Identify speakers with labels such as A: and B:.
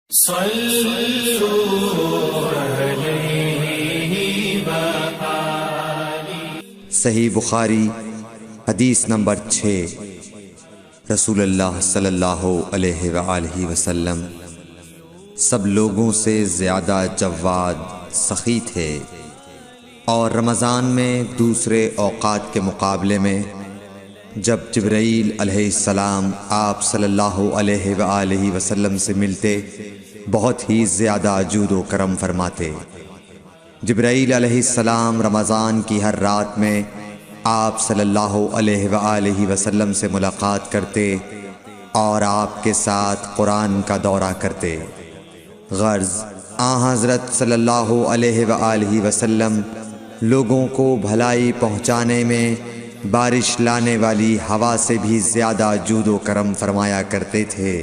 A: सल्लल्लाहु अलैहि
B: सही बुखारी हदीस नंबर 6। रसूलुल्लाह सल्लल्लाहु अलैहि वसल्लम सब लोगों से ज़्यादा जव्वाद सखी थे और रमज़ान में दूसरे औक़ात के मुकाबले में जब जिब्राईल अलैहिस्सलाम आप सल्लल्लाहु अलैहि वसल्लम से मिलते बहुत ही ज़्यादा जूदो करम फरमाते। जिब्राईल अलैहिस्सलाम रमज़ान की हर रात में आप सल्लल्लाहु अलैहि वसल्लम से मुलाकात करते और आपके साथ कुरान का दौरा करते। गर्ज़ हज़रत सल्लल्लाहु अलैहि वसल्लम लोगों को भलाई पहुँचाने में बारिश लाने वाली हवा से भी ज़्यादा जूदो करम फरमाया करते थे।